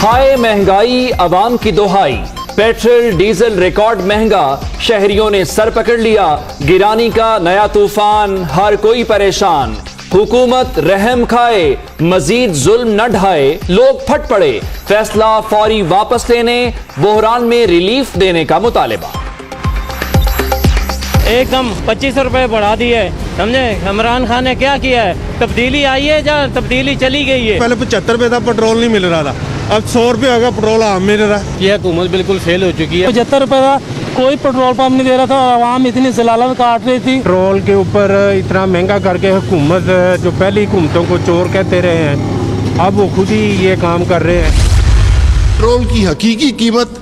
ہائے مہنگائی عوام کی دہائی، پیٹرول ڈیزل ریکارڈ مہنگا، شہریوں نے سر پکڑ لیا، گرانی کا نیا طوفان، ہر کوئی پریشان، حکومت رحم کھائے، مزید ظلم نہ ڈھائے، لوگ پھٹ پڑے، فیصلہ فوری واپس لینے، بحران میں ریلیف دینے کا مطالبہ۔ ایک دم 2500 روپے بڑھا دیے، سمجھے؟ عمران خان نے کیا کیا ہے؟ تبدیلی آئی ہے یا تبدیلی چلی گئی ہے؟ پہلے 75 روپے تھا، پیٹرول نہیں مل رہا تھا، اب 100 روپے ہوگا، پیٹرول عام مل رہا ہے۔ یہ حکومت بالکل فیل ہو چکی ہے۔ 75 روپے کا کوئی پیٹرول پمپ نہیں دے رہا تھا اور عوام اتنی ضلالت کاٹ رہی تھی۔ پیٹرول کے اوپر اتنا مہنگا کر کے حکومت جو پہلی حکومتوں کو چور کہتے رہے ہیں، اب وہ خود ہی یہ کام کر رہے ہیں۔ پیٹرول کی حقیقی قیمت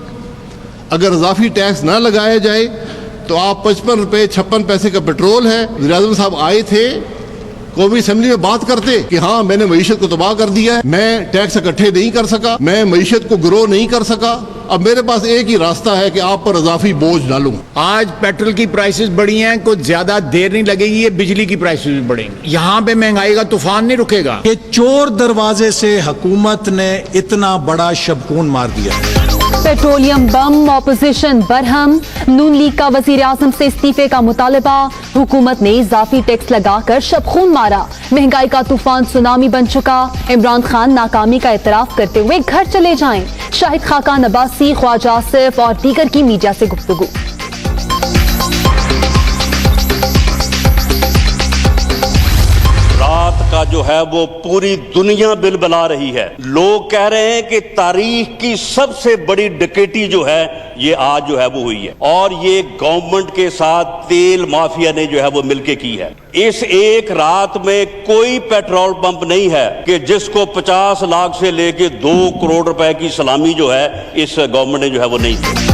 اگر اضافی ٹیکس نہ لگایا جائے تو آپ 55 روپے 56 پیسے کا پیٹرول ہے۔ وزیر اعظم صاحب آئے تھے، قومی اسمبلی میں بات کرتے کہ ہاں میں نے معیشت کو تباہ کر دیا ہے، میں ٹیکس اکٹھے نہیں کر سکا، میں معیشت کو گرو نہیں کر سکا، اب میرے پاس ایک ہی راستہ ہے کہ آپ پر اضافی بوجھ ڈالوں۔ آج پیٹرول کی پرائسز بڑھی ہیں، کچھ زیادہ دیر نہیں لگے گی، یہ بجلی کی پرائسز بھی بڑھیں گی، یہاں پہ مہنگائی کا طوفان نہیں رکے گا۔ کہ چور دروازے سے حکومت نے اتنا بڑا شبخون مار دیا۔ پیٹرولیم بم، اپوزیشن برہم، نون لیگ کا وزیر اعظم سے استعفے کا مطالبہ، حکومت نے اضافی ٹیکس لگا کر شبخون مارا، مہنگائی کا طوفان سونامی بن چکا، عمران خان ناکامی کا اعتراف کرتے ہوئے گھر چلے جائیں، شاہد خاقان عباسی، خواجہ آصف اور دیگر کی میڈیا سے گفتگو۔ کا جو ہے وہ پوری دنیا بلبلا رہی ہے، لوگ کہہ رہے ہیں کہ تاریخ کی سب سے بڑی ڈکیٹی جو ہے یہ آج جو ہے وہ ہوئی ہے، اور یہ گورنمنٹ کے ساتھ تیل مافیا نے جو ہے وہ مل کے کی ہے۔ اس ایک رات میں کوئی پیٹرول پمپ نہیں ہے کہ جس کو 50 لاکھ سے لے کے 2 کروڑ روپے کی سلامی جو ہے اس گورنمنٹ نے جو ہے وہ نہیں دی۔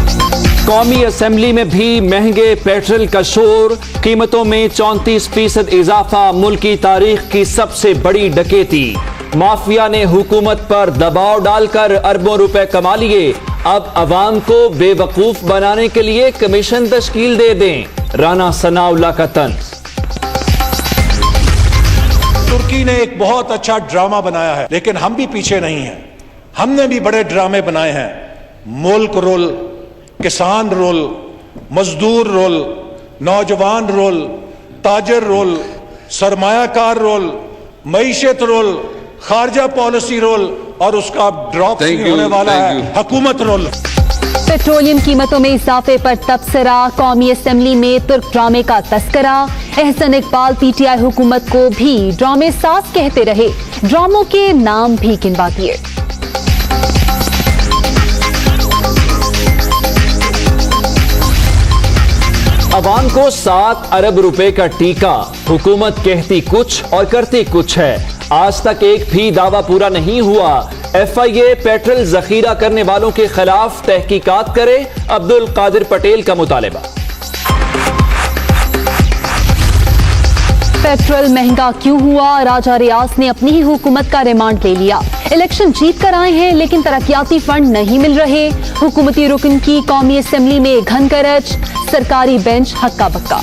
قومی اسمبلی میں بھی مہنگے پیٹرول کا شور، قیمتوں میں 34% اضافہ، ملک کی تاریخ کی سب سے بڑی ڈکیتی، مافیا نے حکومت پر دباؤ ڈال کر اربوں روپے کما لیے، اب عوام کو بے وقوف بنانے کے لیے کمیشن تشکیل دے دیں، رانا ثناء اللہ کا طنز۔ ترکی نے ایک بہت اچھا ڈرامہ بنایا ہے، لیکن ہم بھی پیچھے نہیں ہیں، ہم نے بھی بڑے ڈرامے بنائے ہیں، ملک رول، کسان رول، مزدور رول، نوجوان رول، تاجر رول، سرمایہ کار رول، معیشت رول، خارجہ پالیسی رول، اور اس کا ڈراپ ہونے والا ہے حکومت رول۔ پیٹرولیم قیمتوں میں اضافے پر تبصرہ، قومی اسمبلی میں ترک ڈرامے کا تذکرہ، Ahsan Iqbal P T I حکومت کو بھی ڈرامے ساز کہتے رہے، ڈراموں کے نام بھی گنوا دیے۔ عوام کو 7 ارب روپے کا ٹیکہ، حکومت کہتی کچھ اور کرتی کچھ ہے، آج تک ایک بھی دعویٰ پورا نہیں ہوا، ایف آئی اے پیٹرول ذخیرہ کرنے والوں کے خلاف تحقیقات کرے، عبد القادر پٹیل کا مطالبہ۔ پیٹرول مہنگا کیوں ہوا؟ راجہ ریاض نے اپنی ہی حکومت کا ریمانڈ لے لیا، الیکشن جیت کر آئے ہیں لیکن ترقیاتی فنڈ نہیں مل رہے، حکومتی رکن کی قومی اسمبلی میں گھن کرچ، سرکاری بینچ ہکا بکا۔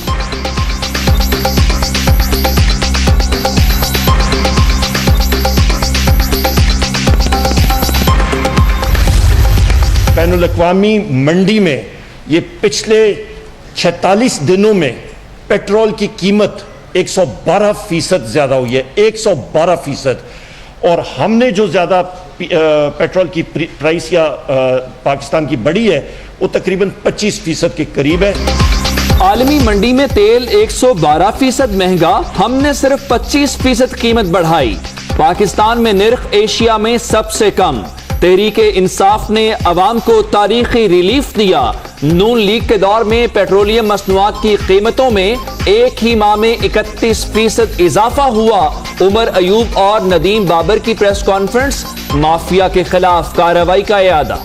بین الاقوامی منڈی میں یہ پچھلے 46 دنوں میں پیٹرول کی قیمت 112% زیادہ ہوئی ہے، 112%، اور ہم نے جو زیادہ پیٹرول کی پرائس یا پاکستان کی بڑھی ہے وہ تقریباً 25% کے قریب ہے۔ عالمی منڈی میں تیل 112% مہنگا، ہم نے صرف 25% قیمت بڑھائی، پاکستان میں نرخ ایشیا میں سب سے کم، تحریک انصاف نے عوام کو تاریخی ریلیف دیا، نون لیگ کے دور میں پیٹرولیم مصنوعات کی قیمتوں میں ایک ہی ماہ میں 31% اضافہ ہوا، عمر ایوب اور ندیم بابر کی پریس کانفرنس، مافیا کے خلاف کارروائی کا اعادہ۔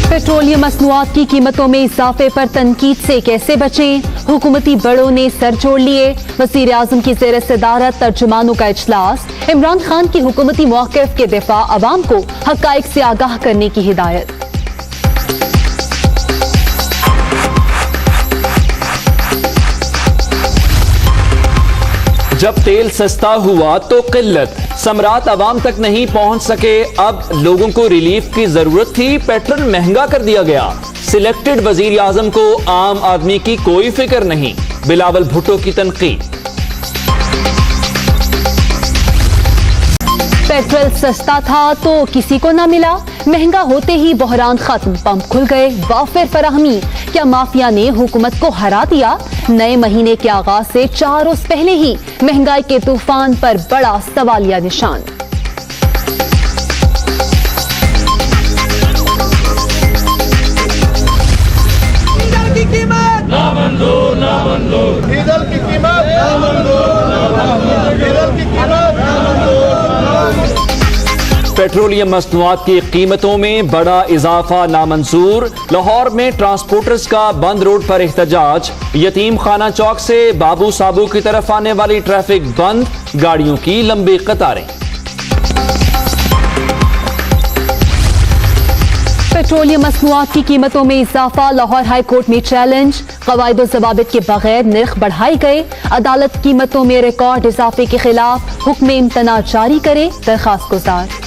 پیٹرولیم مصنوعات کی قیمتوں میں اضافے پر تنقید سے کیسے بچیں؟ حکومتی بڑوں نے سر جوڑ لیے، وزیر اعظم کی زیر صدارت ترجمانوں کا اجلاس، عمران خان کی حکومتی موقف کے دفاع، عوام کو حقائق سے آگاہ کرنے کی ہدایت۔ جب تیل سستا ہوا تو قلت، ثمرات عوام تک نہیں پہنچ سکے، اب لوگوں کو ریلیف کی ضرورت تھی، پیٹرول مہنگا کر دیا گیا۔ سلیکٹڈ وزیر اعظم کو عام آدمی کی کوئی فکر نہیں، بلاول بھٹو کی تنقید۔ پیٹرول سستا تھا تو کسی کو نہ ملا، مہنگا ہوتے ہی بحران ختم، پمپ کھل گئے، وافر فراہمی، کیا مافیا نے حکومت کو ہرا دیا؟ نئے مہینے کے آغاز سے 4 روز پہلے ہی مہنگائی کے طوفان پر بڑا سوالیہ نشان۔ پیٹرولیم مصنوعات کی قیمتوں میں بڑا اضافہ نامنظور، لاہور میں ٹرانسپورٹرز کا بند روڈ پر احتجاج، یتیم خانہ چوک سے بابو صابو کی طرف آنے والی ٹریفک بند، گاڑیوں کی لمبی قطاریں۔ پیٹرولیم مصنوعات کی قیمتوں میں اضافہ، لاہور ہائی کورٹ میں چیلنج، قواعد و ضوابط کے بغیر نرخ بڑھائے گئے، عدالت قیمتوں میں ریکارڈ اضافے کے خلاف حکم امتناع جاری کرے، درخواست گزار۔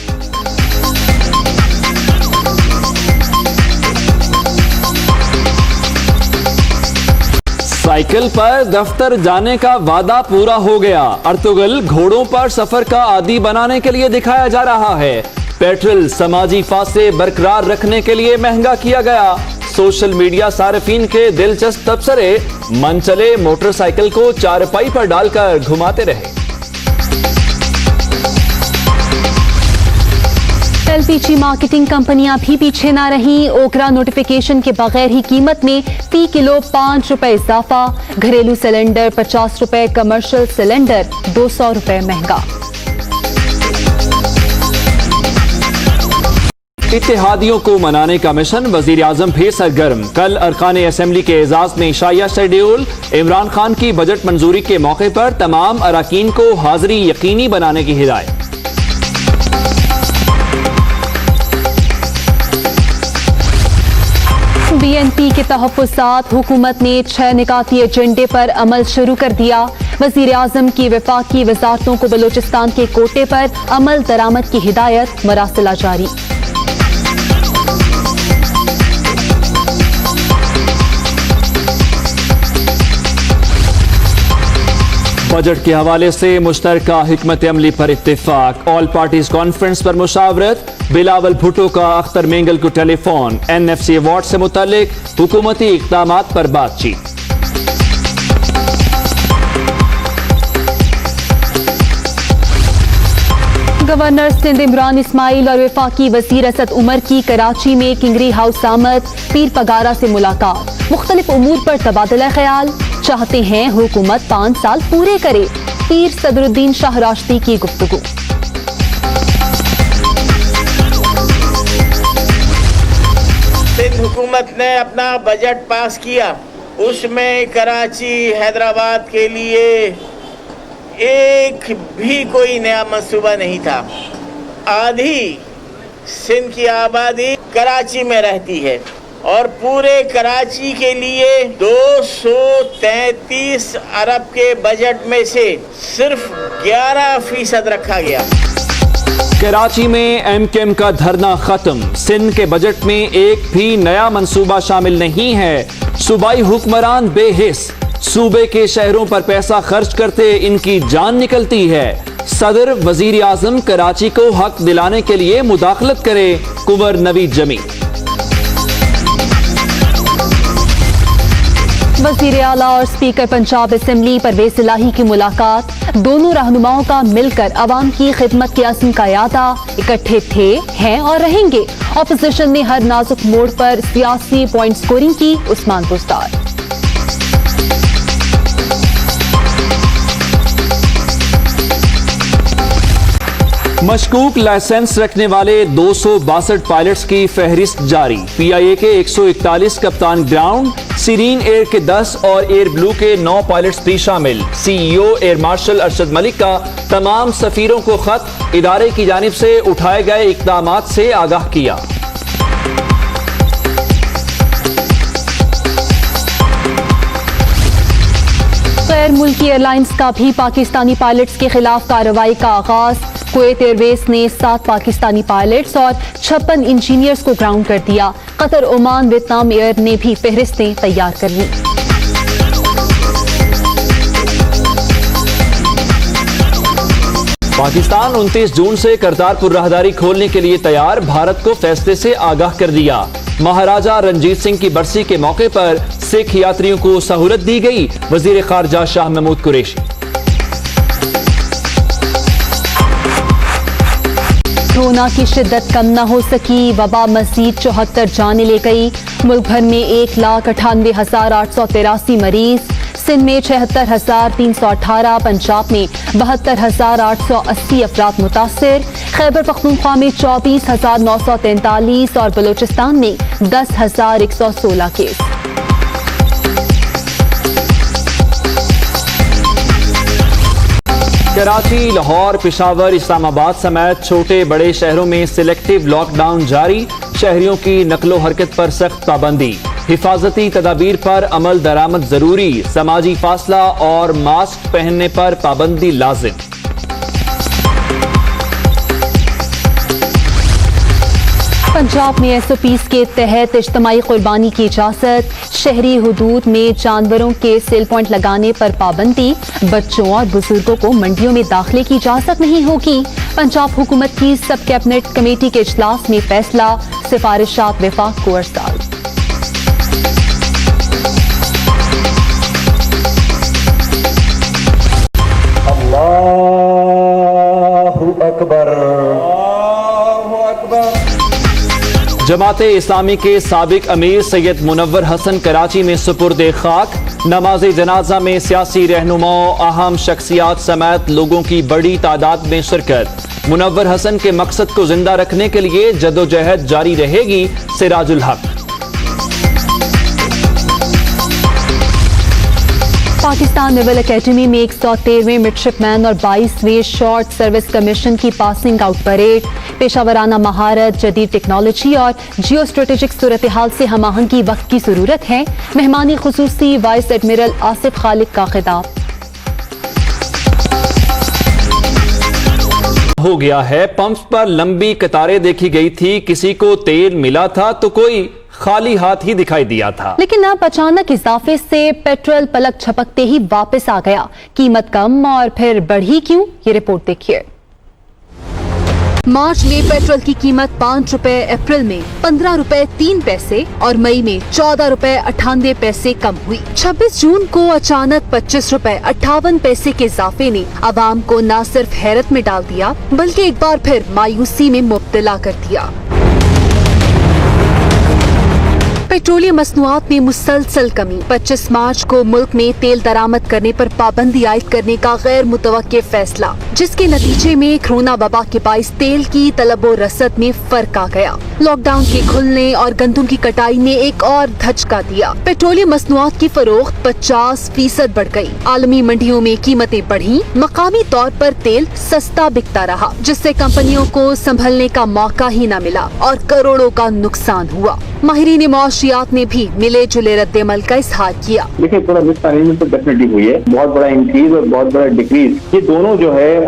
سائیکل پر دفتر جانے کا وعدہ پورا ہو گیا، ارطغرل گھوڑوں پر سفر کا عادی بنانے کے لیے دکھایا جا رہا ہے، پیٹرول سماجی فاصلے برقرار رکھنے کے لیے مہنگا کیا گیا، سوشل میڈیا صارفین کے دلچسپ تبصرے، من چلے موٹر سائیکل کو چارپائی پر ڈال کر گھماتے رہے۔ ایل پی جی مارکیٹنگ کمپنیاں بھی پیچھے نہ رہیں، اوکرا نوٹیفیکیشن کے بغیر ہی قیمت میں فی کلو 5 روپے اضافہ، گھریلو سلنڈر 50 روپے، کمرشل سلنڈر 200 روپے مہنگا۔ اتحادیوں کو منانے کا مشن، وزیر اعظم بھی سرگرم، کل ارکان اسمبلی کے اعزاز میں عشائیہ شیڈیول، عمران خان کی بجٹ منظوری کے موقع پر تمام اراکین کو حاضری یقینی بنانے کی ہدایت۔ بی این پی کے تحفظات، حکومت نے 6 نکاتی ایجنڈے پر عمل شروع کر دیا، وزیر اعظم کی وفاقی وزارتوں کو بلوچستان کے کوٹے پر عمل درآمد کی ہدایت، مراسلہ جاری۔ بجٹ کے حوالے سے مشترکہ حکمت عملی پر اتفاق، آل پارٹیز کانفرنس پر مشاورت، بلاول بھٹو کا اختر مینگل کو telephone, N F C award سے متعلق حکومتی اقدامات پر بات چیت۔ گورنر سندھ عمران اسماعیل اور وفاقی وزیر اسد عمر کی کراچی میں کنگری ہاؤس آمد، پیر پگارا سے ملاقات، مختلف امور پر تبادلہ خیال، چاہتے ہیں حکومت 5 سال پورے کرے، پیر صدر الدین شاہ راشدی کی گفتگو۔ سندھ حکومت نے اپنا بجٹ پاس کیا، اس میں کراچی حیدرآباد کے لیے ایک بھی کوئی نیا منصوبہ نہیں تھا۔ آدھی سندھ کی آبادی کراچی میں رہتی ہے اور پورے کراچی کے لیے 233 ارب کے بجٹ میں سے صرف 11% رکھا گیا۔ کراچی میں ایم کیو ایم کا دھرنا ختم، سندھ کے بجٹ میں ایک بھی نیا منصوبہ شامل نہیں ہے، صوبائی حکمران بے حس، صوبے کے شہروں پر پیسہ خرچ کرتے ان کی جان نکلتی ہے، صدر وزیر اعظم کراچی کو حق دلانے کے لیے مداخلت کرے، کنور نوید جمیل۔ وزیر اعلیٰ اور اسپیکر پنجاب اسمبلی پرویز الہی کی ملاقات، دونوں رہنماؤں کا مل کر عوام کی خدمت کے عزم کا اعادہ، اکٹھے تھے، ہیں اور رہیں گے، اپوزیشن نے ہر نازک موڑ پر سیاسی پوائنٹ سکورنگ کی، عثمان بزدار۔ مشکوک لائسنس رکھنے والے 262 پائلٹس کی فہرست جاری، پی آئی اے کے 141 کپتان گراؤنڈ، سیرین ایئر کے 10 اور ایئر بلو کے 9 پائلٹس بھی شامل، سی ای او ایئر مارشل ارشد ملک کا تمام سفیروں کو خط، ادارے کی جانب سے اٹھائے گئے اقدامات سے آگاہ کیا۔ غیر ملکی ایئر لائنز کا بھی پاکستانی پائلٹس کے خلاف کارروائی کا آغاز. کویت ایئر ویز نے 7 پاکستانی پائلٹس اور 56 انجینئرز کو گراؤنڈ کر دیا. قطر، عمان، ویتنام ایئر نے بھی فہرستیں تیار کر لیں. پاکستان 29 جون سے کرتارپور راہداری کھولنے کے لیے تیار. بھارت کو فیصلے سے آگاہ کر دیا. مہاراجہ رنجیت سنگھ کی برسی کے موقع پر سکھ یاتریوں کو سہولت دی گئی. وزیر خارجہ شاہ محمود قریشی. کورونا کی شدت کم نہ ہو سکی. وبا مزید 74 جانیں لے گئی. ملک بھر میں 1,98,883 مریض. سندھ میں 76,318، پنجاب میں 72,880 افراد متاثر. خیبر پختونخوا میں 24,943 اور بلوچستان میں 10,116 کیس. کراچی، لاہور، پشاور، اسلام آباد سمیت چھوٹے بڑے شہروں میں سلیکٹو لاک ڈاؤن جاری. شہریوں کی نقل و حرکت پر سخت پابندی. حفاظتی تدابیر پر عمل درآمد ضروری. سماجی فاصلہ اور ماسک پہننے پر پابندی لازم. پنجاب میں SOPs کے تحت اجتماعی قربانی کی اجازت. شہری حدود میں جانوروں کے سیل پوائنٹ لگانے پر پابندی. بچوں اور بزرگوں کو منڈیوں میں داخلے کی اجازت نہیں ہوگی. پنجاب حکومت کی سب کیبنٹ کمیٹی کے اجلاس میں فیصلہ. سفارشات وفاق کو ارسال. جماعت اسلامی کے سابق امیر سید منور حسن کراچی میں سپرد خاک. نماز جنازہ میں سیاسی رہنماؤں، اہم شخصیات سمیت لوگوں کی بڑی تعداد میں شرکت. منور حسن کے مقصد کو زندہ رکھنے کے لیے جدوجہد جاری رہے گی. سراج الحق. پاکستان نیول اکیڈمی میں 113ویں مڈشپ مین اور 22ویں شارٹ سروس کمیشن کی پاسنگ آؤٹ پریڈ. پیشہ ورانہ مہارت، جدید ٹیکنالوجی اور جیو اسٹریٹجک صورتحال سے ہم آہنگی وقت کی ضرورت ہے. مہمانی خصوصی وائس ایڈمرل آصف خالق کا خطاب. ہو گیا ہے. پمپس پر لمبی قطاریں دیکھی گئی تھی. کسی کو تیل ملا تھا تو کوئی خالی ہاتھ ہی دکھائی دیا تھا. لیکن اب اچانک اضافے سے پیٹرول پلک جھپکتے ہی واپس آ گیا. قیمت کم اور پھر بڑھی کیوں؟ یہ رپورٹ دیکھیے. مارچ میں پیٹرول کی قیمت 5 روپے، اپریل میں 15 روپے 3 پیسے اور مئی میں 14 روپے 98 پیسے کم ہوئی. 26 جون کو اچانک 25 روپے 58 پیسے کے اضافے نے عوام کو نہ صرف حیرت میں ڈال دیا بلکہ ایک بار پھر مایوسی میں مبتلا کر دیا. پیٹرولیم مصنوعات میں مسلسل کمی. 25 مارچ کو ملک میں تیل درآمد کرنے پر پابندی عائد کرنے کا غیر متوقع فیصلہ، جس کے نتیجے میں کرونا وبا کے باعث تیل کی طلب و رسد میں فرق آ گیا. لاک ڈاؤن کے کھلنے اور گندم کی کٹائی نے ایک اور دھچکا دیا. پیٹرولیم مصنوعات کی فروخت 50% بڑھ گئی. عالمی منڈیوں میں قیمتیں بڑھی. مقامی طور پر تیل سستا بکتا رہا، جس سے کمپنیوں کو سنبھلنے کا موقع ہی نہ ملا اور کروڑوں کا نقصان ہوا. ماہرین معاشیات نے بھی ملے جلے رد عمل کا اظہار کیا. دیکھیں، تھوڑا مس مینجمنٹ تو ڈیفینیٹلی ہوئی ہے. بہت بڑا انکریز اور بہت بڑا ڈکریز، یہ دونوں جو ہے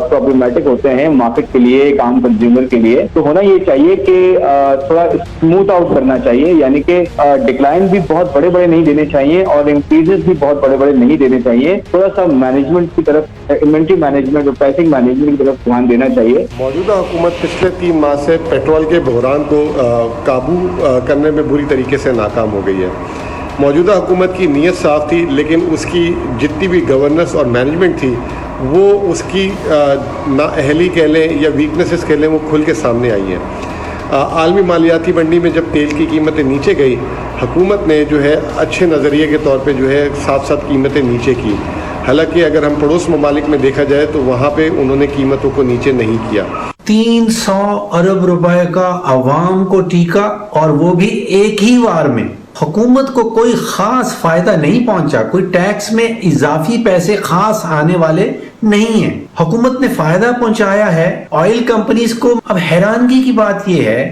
پرابلمٹک ہوتے ہیں مارکیٹ کے لیے، ایک عام کنزیومر کے لیے. تو ہونا یہ چاہیے کہ تھوڑا اسموتھ آؤٹ کرنا چاہیے، یعنی کہ ڈکلائن بھی بہت بڑے بڑے نہیں دینے چاہیے اور انکریزز بھی بہت بڑے بڑے نہیں دینے چاہیے. تھوڑا سا مینجمنٹ کی طرف، انوینٹری مینجمنٹ اور پرائسنگ مینجمنٹ کی طرف دھیان دینا چاہیے. موجودہ حکومت پچھلے 3 ماہ سے پیٹرول کے بحران کو قابو کرنے میں بری طریقے سے ناکام ہو گئی ہے. موجودہ حکومت کی نیت صاف تھی، لیکن اس کی جتنی بھی گورننس اور مینجمنٹ تھی وہ اس کی نااہلی کہہ لیں یا ویکنسز کہہ لیں، وہ کھل کے سامنے آئی ہیں. عالمی مالیاتی منڈی میں جب تیل کی قیمتیں نیچے گئی، حکومت نے جو ہے اچھے نظریے کے طور پہ جو ہے ساتھ ساتھ قیمتیں نیچے کی. حالانکہ اگر ہم پڑوس ممالک میں دیکھا جائے تو وہاں پہ انہوں نے قیمتوں کو نیچے نہیں کیا. 300 ارب روپے کا عوام کو ٹیکا، اور وہ بھی ایک ہی وار میں. حکومت کو کوئی خاص فائدہ نہیں پہنچا. کوئی ٹیکس میں اضافی پیسے خاص آنے والے نہیں ہیں. حکومت نے فائدہ پہنچایا ہے آئل کمپنیز کو. اب حیرانگی کی بات یہ ہے